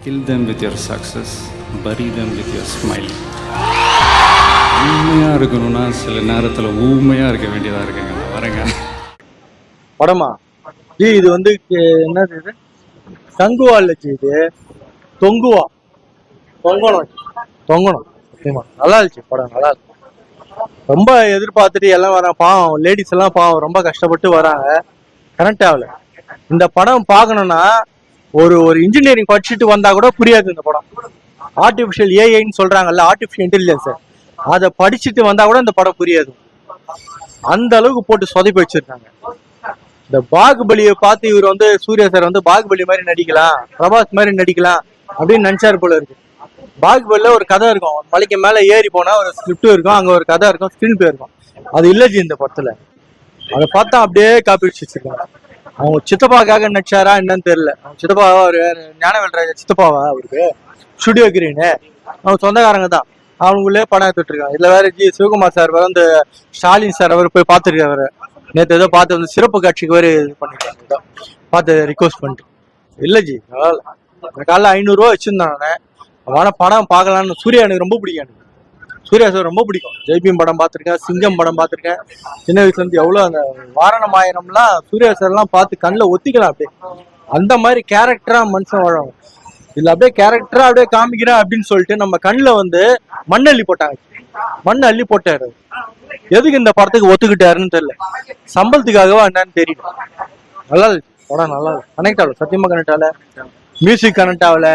Kill them with your success, bury them with your smile. உண்மையாக இருக்கணும்னா சில நேரத்தில் ஊமையாக இருக்க வேண்டியதாக இருக்குங்க. வரேங்க படமா இது வந்து என்னது இது தங்குவா இல்லச்சு இது தொங்குவா தொங்கணும் நல்லா இருந்துச்சு படம். நல்லா இருக்கு. ரொம்ப எதிர்பார்த்துட்டு எல்லாம் வரான். பாவம் லேடிஸ் எல்லாம் பாவம் ரொம்ப கஷ்டப்பட்டு வராங்க. கரெக்ட் ஆகல. இந்த படம் பார்க்கணும்னா ஒரு இன்ஜினியரிங் படிச்சுட்டு வந்தா கூட புரியாது இந்த படம். ஆர்டிபிஷியல் ஏஐன்னு சொல்றாங்கல்ல, ஆர்டிபிஷியல் இன்டெலிஜென்ஸ், அதை படிச்சுட்டு வந்தா கூட இந்த படம் புரியாது. அந்த அளவுக்கு போட்டு சொதப்பி வச்சிருக்காங்க. இந்த பாகுபலியை பார்த்து இவர் வந்து சூர்யா சார் வந்து பாகுபலி மாதிரி நடிக்கலாம், பிரபாஸ் மாதிரி நடிக்கலாம் அப்படின்னு நினைச்சாரு போல இருக்கு. பாகுபலியில ஒரு கதை இருக்கும், மலைக்கு மேல ஏறி போனா ஒரு ஸ்கிரிப்ட் இருக்கும், அங்க ஒரு கதை இருக்கும், ஸ்கிரீன் பிளே இருக்கும். அது இல்லஜி இந்த படத்துல. அதை பார்த்தா அப்படியே காப்பி வச்சு வச்சிருக்காங்க. அவங்க சித்தப்பாக்காக நடிச்சாரா என்னன்னு தெரியல. அவங்க சித்தப்பாவா ஒரு ஞானவேல்ராஜா சித்தப்பாவா அவருக்கு ஸ்டுடியோ கிரீனு அவங்க சொந்தக்காரங்க தான். அவங்களுக்குள்ளே படம் எடுத்துட்டு இருக்காங்க. இதுல வேற சிவகுமார் சார் வந்து ஸ்டாலின் சார் அவர் போய் பார்த்துருக்காரு. நேற்று ஏதோ பார்த்து வந்து சிறப்பு காட்சிக்கு வேறு இது பண்ணிருக்காங்க. பார்த்து ரிக்வஸ்ட் பண்ணிட்டு இல்லஜி நல்லா காலைல 500 ரூபா வச்சிருந்தானே. ஆனால் படம் பார்க்கலான்னு. சூர்யா எனக்கு ரொம்ப பிடிக்கும். எனக்கு சூர்யா சார் ரொம்ப பிடிக்கும். ஜெய்பீம் படம் பார்த்துருக்கேன், சிங்கம் படம் பார்த்துருக்கேன். சின்ன வயசுல இருந்து எவ்வளோ அந்த வாரணமாயிரம்லாம் சூர்யா சார்லாம் பார்த்து கண்ணில் ஒத்திக்கலாம். அப்படியே அந்த மாதிரி கேரக்டரா மனுஷன் வாழும். இதுல அப்படியே கேரக்டரா அப்படியே காமிக்கிறேன் அப்படின்னு சொல்லிட்டு நம்ம கண்ணில் வந்து மண் அள்ளி போட்டாங்க. மண் அள்ளி போட்டாரு. எதுக்கு இந்த படத்துக்கு ஒத்துக்கிட்டாருன்னு தெரியல. சம்பளத்துக்காகவா என்னன்னு தெரியல. நல்லா இருக்கு படம். நல்லா இருக்கு. கனெக்ட் ஆகல, சத்தியமா கனெக்ட் ஆகல. மியூசிக் கனெக்ட் ஆகல.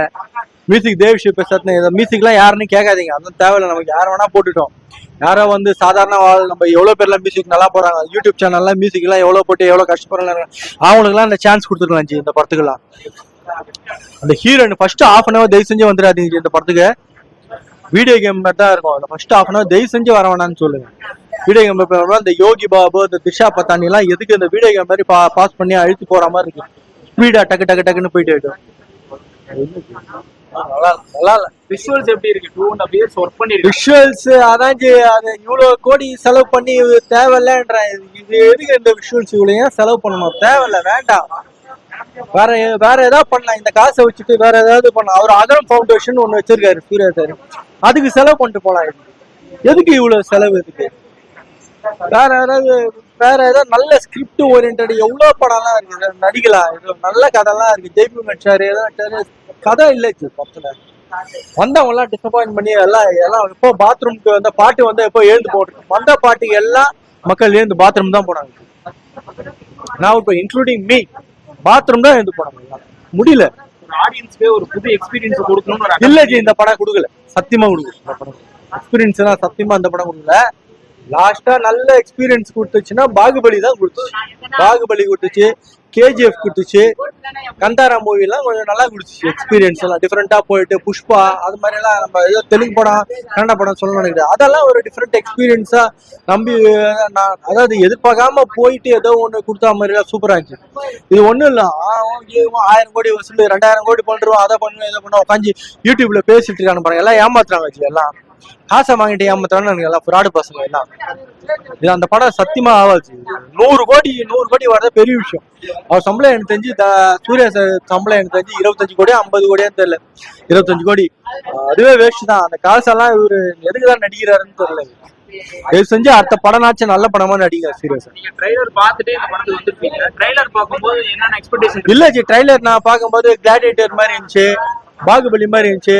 மியூசிக் தேவிஸ்ரீ பிரசாத். மியூசிக்லாம் யாருன்னு கேட்காதீங்க, அதெல்லாம் தேவையில்லை. நமக்கு யாரை வேணா போட்டுட்டோம். யாரோ வந்து சாதாரண நம்ம எவ்வளவு பேர்லாம் மியூசிக் நல்லா போறாங்க. யூடியூப் சேனல்லாம் மியூசிக் எல்லாம் எவ்வளவு போட்டு எவ்வளவு கஷ்டப்படுறாங்க. அவங்களுக்குலாம் இந்த சான்ஸ் கொடுத்துருக்கலாம் இந்த படத்துக்குலாம். அந்த ஹீரோயின் ஃபர்ஸ்ட் ½ அன் அவர் தயவு செஞ்சு வந்துடாதீங்க இந்த படத்துக்கு. வீடியோ கேம் மாதிரி தான் இருக்கும். அந்த ஃபர்ஸ்ட் ½ அன் அவர் தயவு செஞ்சு வர வேணான்னு சொல்லுங்க. வீடியோ கேம் இந்த யோகி பாபு, இந்த திஷா பத்தானி எல்லாம் எதுக்கு இந்த வீடியோ கேம் மாதிரி பாஸ் பண்ணி அழுத்து போற மாதிரி இருக்கு. ஸ்பீடா டக்கு டக்கு டக்குன்னு போயிட்டு இருக்கும். விஷுவல்ஸ் எப்படி இருக்கு? 2.5 years ஒர்க் பண்ணிருக்கு. விஷுவல்ஸ் அதான் அது இவ்வளவு கோடி செலவு பண்ணி தேவையில்லன்ற. இது எதுக்கு இந்த விஷுவல்ஸ் இவ்வளவு செலவு பண்ணணும்? தேவையில்ல, வேண்டாம். வேற ஏதாவது பண்ணலாம். இந்த காசை வச்சுட்டு வேற ஏதாவது பண்ணலாம். அவர் அகரம் ஃபவுண்டேஷன் ஒண்ணு வச்சிருக்காரு சூர்யா சார். அதுக்கு செலவு பண்ணிட்டு போலாம். எதுக்கு இவ்வளவு செலவு? எதுக்கு? வேற ஏதாவது நல்ல ஸ்கிரிப்ட் ஓரியன்ட் எவ்வளவு படம்லாம் இருக்கு, நடிக்கலாம். நல்ல கதைலாம் இருக்கு. ஜெய்பூர் நடிச்சாரு, கதை இல்லை படத்துல. வந்தவங்க எல்லாம் டிசப்பாயிண்ட் பண்ணி எல்லாம் இப்போ பாத்ரூம்க்கு வந்த பாட்டு வந்து எப்போ எழுந்து போட்டு வந்த பாட்டுக்கு எல்லாம் மக்கள் எழுந்து பாத்ரூம் தான் போனாங்க. நான் இப்போ இன்க்ளூடிங் மீ பாத்ரூம் தான் எழுந்து போனாங்க. முடியல. ஆடியன்ஸ்க்கு ஒரு புது எக்ஸ்பீரியன்ஸ் கொடுக்கணும். இல்ல இந்த படம் கொடுக்கல, சத்தியமா கொடுக்கல. எக்ஸ்பீரியன்ஸ் எல்லாம் சத்தியமா அந்த படம் கொடுக்கல. லாஸ்டா நல்ல எக்ஸ்பீரியன்ஸ் கொடுத்துச்சுன்னா பாகுபலி தான் கொடுத்துச்சு. பாகுபலி கொடுத்துச்சு, கேஜிஎஃப் கொடுத்துச்சு, கந்தாரா மூவி எல்லாம் கொஞ்சம் நல்லா கொடுத்துச்சு. எக்ஸ்பீரியன்ஸ் எல்லாம் டிஃப்ரெண்டா போயிட்டு புஷ்பா அது மாதிரி எல்லாம் நம்ம ஏதோ தெலுங்கு படம் கன்னட படம் சொல்லணும்னு நினைக்கிறேன். அதெல்லாம் ஒரு டிஃப்ரெண்ட் எக்ஸ்பீரியன்ஸா நம்பி நான் அதாவது எதிர்பார்க்காம போயிட்டு ஏதோ ஒண்ணு கொடுத்தா மாதிரி எல்லாம் சூப்பரா இருந்துச்சு. இது ஒண்ணும் இல்ல 1000 கோடி வசூல் 2000 கோடி பண்றோம், அதை பண்ணுவோம் இதை பண்ணுவோம் உட்காந்து யூடியூப்ல பேசிட்டு இருக்கான்னு பாருங்க. எல்லாம் ஏமாத்துறாங்க. எல்லாம் காசை வாங்கிட்டு ஏமாத்துறான்னு எல்லாம் ஃப்ராடு பசங்க எல்லாம். இது அந்த படம் சத்தியமா ஆவாச்சு. 100 கோடி வரது பெரிய விஷயம். அவர் சம்பளம் எனக்கு தெரிஞ்சு சூர்யா சார் சம்பளம் எனக்கு தெரிஞ்சு 25 கோடியா 50 கோடியான்னு தெரியல. 25 கோடி அதுவே வேஸ்ட் தான். அந்த காசெல்லாம் இவரு எதுக்குதான் நடிக்கிறாருன்னு தெரியல. தயவு செஞ்சு அடுத்த படம்னாச்சும் நல்ல படமா நடிங்க சூர்யா சார். நீங்க ட்ரைலர் பார்த்துட்டு இந்த படத்துக்கு வந்திருப்பீங்க. ட்ரைலர் பார்க்கும்போது என்னென்ன எக்ஸ்பெக்டேஷன்? இல்ல ட்ரைலர் நான் பார்க்கும்போது கிளாடியேட்டர் மாதிரி இருந்துச்சு, பாகுபலி மாதிரி இருந்துச்சு.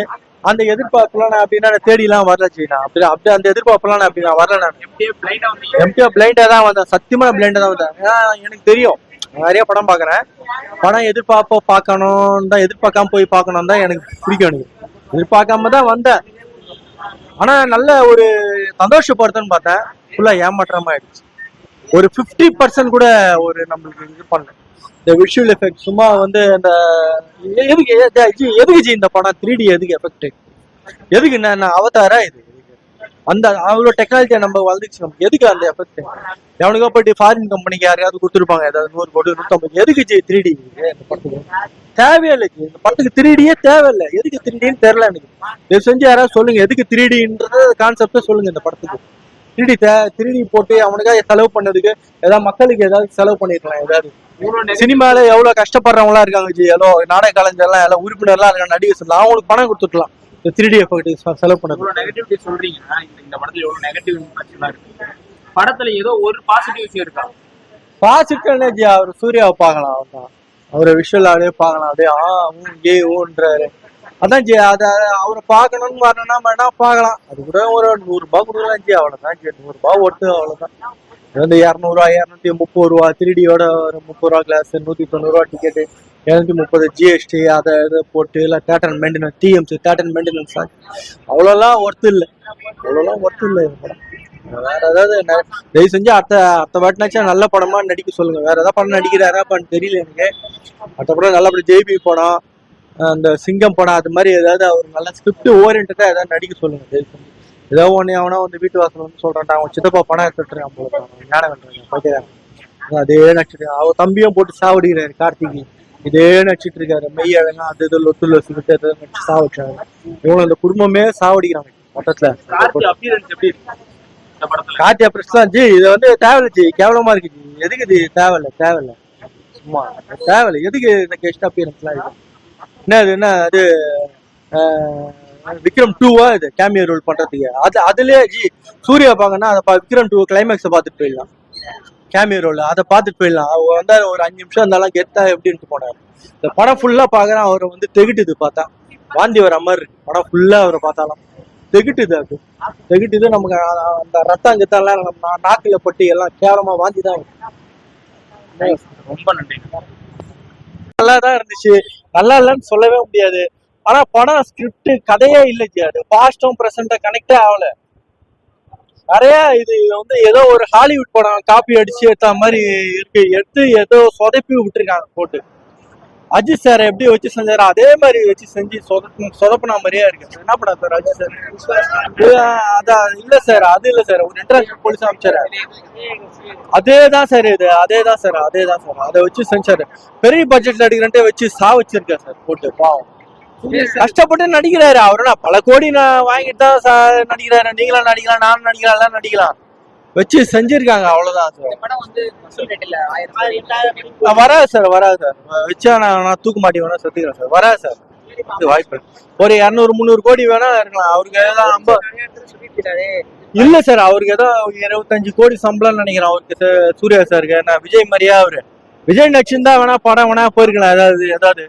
அந்த எதிர்பார்ப்புலாம் நான் அப்படின்னா தேடிலாம் வரல. நான் அப்படி அந்த எதிர்பார்ப்புலாம் நான் அப்படி நான் வரல. நான் எம்டியா பிளைண்டா தான் வந்தேன். சத்தியமா பிளைண்டா தான் வந்தேன். எனக்கு தெரியும், நிறைய படம் பாக்குறேன். படம் பார்க்கணும் தான், எதிர்பார்க்காம போய் பார்க்கணும் தான் எனக்கு பிடிக்கும். எனக்கு எதிர்பார்க்காம தான் வந்தேன். ஆனா நல்ல ஒரு சந்தோஷப்படுத்துன்னு பார்த்தேன். ஃபுல்லா ஏமாற்றமா ஆயிடுச்சு. ஒரு 50% கூட ஒரு நம்மளுக்கு இது பண்ணல. இந்த விஷுவல் எஃபெக்ட் சும்மா வந்து அந்த எதுக்கு இந்த படம் 3D எதுக்கு எஃபெக்ட்? எதுக்கு என்ன அவதாரா இது? அந்த அவ்வளோ டெக்னாலஜியை நம்ம வளர்ந்துச்சு. நமக்கு எதுக்கு அந்த எஃபெக்ட்? எவனுக்கோ போயிட்டு ஃபாரின் கம்பெனிக்கு யாரையாவது கொடுத்துருப்பாங்க, ஏதாவது 100 கோடி 150. எதுக்கு 3D இந்த படத்துக்கு? தேவையில்லை. இந்த படத்துக்கு 3Dயே தேவையில்லை. எதுக்கு 3Dன்னு தெரியல எனக்கு. இது செஞ்சு யாராவது சொல்லுங்க, எதுக்கு 3Dன்றது கான்செப்டே சொல்லுங்க இந்த படத்துக்கு. திருடி போட்டு அவனுக்காக செலவு பண்ணதுக்கு ஏதாவது மக்களுக்கு ஏதாவது செலவு பண்ணிருக்கலாம். ஏதாவது இவ்வளவு சினிமால எவ்வளவு கஷ்டப்படுறவங்களா இருக்காங்க ஜி, ஏதோ நாடக கலைஞர்லாம் எல்லாம் உறுப்பினர்லாம் இருக்காங்க, நடிகர் சொல்லலாம், அவங்களுக்கு பணம் கொடுத்துக்கலாம். இந்த 3D எஃபெக்ட் செலவு பண்ணது. இவ்வளவு நெகட்டிவிட்டி சொல்றீங்கன்னா இந்த படத்துல எவ்வளவு நெகட்டிவ் இம்பாக்ட்லாம் இருக்கு. படத்துல ஏதோ ஒரு பாசிட்டிவ் விஷயம் இருக்கா? பாசிட்டிவ்னே ஜி, அவர் சூர்யாவை பார்க்கலாம், அவர்தான் அவரை விஷுவல் அப்படியே பார்க்கலாம், அப்படியே ஓன்றாரு. அதான் ஜி, அவரை பார்க்கணும்னு வரணும்னா வேணா பார்க்கலாம். அது கூட ஒரு 100 ரூபாய் கொடுக்கலாம் ஜி, அவ்வளவுதான் ஜி. 100 ரூபாய் ஒருத்து, அவ்வளவுதான். வந்து 200 ரூபா 230 ரூபா 3Dயோட ஒரு 30 ரூபா கிளாஸ், 190 ரூபா டிக்கெட்டு, 730 ஜிஎஸ்டி, அதை இதை போட்டு இல்லை theatre maintenance, TMC theatre maintenance, அவ்வளோலாம் ஒர்த்து இல்லை, அவ்வளோலாம் ஒர்த்து இல்லை. வேற ஏதாவது தயவு செஞ்சு அடுத்த வாட்டினாச்சும் நல்ல படமா நடிக்க சொல்லுங்க. வேற ஏதாவது படம் நடிக்கிறாராப்பான்னு தெரியல எனக்கு. அடுத்த படம் நல்லபடி ஜெய்பி படம், அந்த சிங்கம் படம், அது மாதிரி ஏதாவது அவர் நல்ல ஸ்கிரிப்ட் ஓரியன்டா ஏதாவது நடிக்க சொல்லுங்க தயவு செஞ்சு. ஏதோ ஒன்று அவனா வந்து வீட்டு வாசல் வந்து சொல்றான்டா, அவன் சித்தப்பா பணம் எடுத்துட்டுருக்கான் போல, ஞானம் கண்டுறான் போய்க்கிறாங்க. அதே நடிச்சிட்டு அவர் தம்பியும் போட்டு சாவடிக்கிறாரு கார்த்திகை, இதே நடிச்சிட்டு இருக்காரு. மெய்யழகா அது இது லொட்டு லொசுக்கிட்டு எதாவது நடிச்சு சாவடிச்சாங்க. இவங்க அந்த குடும்பமே சாவடிக்கிறாங்க மொத்தத்துல. கார்த்தி அப்ரஸ் ஜி, இது வந்து தேவையில்ல ஜி, கேவலமா இருக்கு ஜி. எதுக்கு இது தேவையில்ல சும்மா தேவையில்ல. எதுக்கு இந்த கெஸ்ட் அப்பியரன்ஸ்லாம் இருக்கு? என்ன அது விக்ரம் 2வா இது கேமியோ ரோல் பண்றதுக்கு? அதுலயே ஜி சூர்யா பாக்கன்னா அதை விக்ரம் 2 கிளைமேக்ஸை பார்த்துட்டு போயிடலாம். கேமியோ ரோல் அதை பார்த்துட்டு போயிடலாம். அவர் வந்து ஒரு 5 நிமிஷம் இருந்தாலும் கெத்தா எப்படி இருக்கு போனாரு. இந்த படம் ஃபுல்லா பாக்குறேன், அவரை வந்து தெகிட்டுது பார்த்தா, வாந்தி வர மாதிரி இருக்கு. படம் ஃபுல்லா அவரை பார்த்தாலும் தெகிட்டுது, அது தெகிட்டுது. நமக்கு அந்த ரத்தம் கெத்தெல்லாம் நம்ம நாக்குல பட்டு எல்லாம் கேவலமா வாந்தி தான். ரொம்ப நன்றி. நல்லாதான் இருந்துச்சு, நல்லா இல்லைன்னு சொல்லவே முடியாது. ஆனா படம் ஸ்கிரிப்ட் கதையே இல்லைச்சு, அது பாஸ்டும் பிரசன்ட்டும் கனெக்டே ஆகல. நிறைய இது வந்து ஏதோ ஒரு ஹாலிவுட் படம் காப்பி அடிச்சு எடுத்த மாதிரி இருக்கு. எடுத்து ஏதோ சொதப்பி விட்டுருக்காங்க போட்டு. அஜித் சார் எப்படி வச்சு செஞ்சாரு அதே மாதிரி வச்சு செஞ்சு சொதப்பின மாதிரியே இருக்கு. என்ன படம் சார் அஜித் சார்? அதான் இல்ல சார், அது இல்ல சார், ஒரு இன்டர்நேஷனல் போலீஸ் ஆஃபீஸர் அதேதான் சார், இது அதேதான் சார், அதை வச்சு செஞ்சாரு. பெரிய பட்ஜெட்ல அடிக்கிறன்ட்டே வச்சு வச்சிருக்காரு சார் போட்டு. பாவம், கஷ்டப்பட்டு நடிக்கிறாரு. அவரு பல கோடி வாங்கிட்டு தான் நடிக்கிறாரு. நீங்களும் நடிக்கலாம், நானும் நடிக்கலாம், எல்லாம் நடிக்கலாம், வச்சு செஞ்சிருக்காங்க, அவ்வளவுதான் சார். வராது சார் வச்சா நான் தூக்க மாட்டி வேணா செத்துக்கிறேன் சார். வராது சார், இது வாய்ப்பு. ஒரு 200-300 கோடி வேணா இருக்கலாம். அவருக்கு ஏதாவது 50 இல்ல சார், அவருக்கு ஏதோ 25 கோடி சம்பளம் நினைக்கிறேன் அவருக்கு, சூர்யா சாருக்கு. நான் விஜய் மாதிரியா அவரு விஜய் நடிச்சிருந்தா வேணா படம் வேணா போயிருக்கலாம். ஏதாவது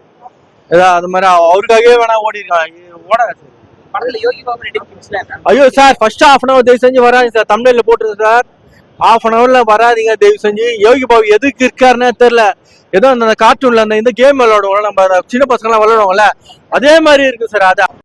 அது மாதிரி அவருக்காகவே வேணா ஓடி இருக்கலாம். ஓடாது சார். ஐயோ சார், ஃபர்ஸ்ட் ½ hour தயவு செஞ்சு வராது சார், தமிழ்ல போட்டுருது சார். ½ hourல வராதிங்க தயவு செஞ்சு. யோகி பாபு எதுக்கு இருக்காருன்னே தெரியல. ஏதோ அந்த கார்ட்டூன்ல அந்த இந்த கேம் விளையாடுவோம்ல, நம்ம சின்ன பசங்க எல்லாம் விளையாடுவோம்ல, அதே மாதிரி இருக்கு சார். அதான்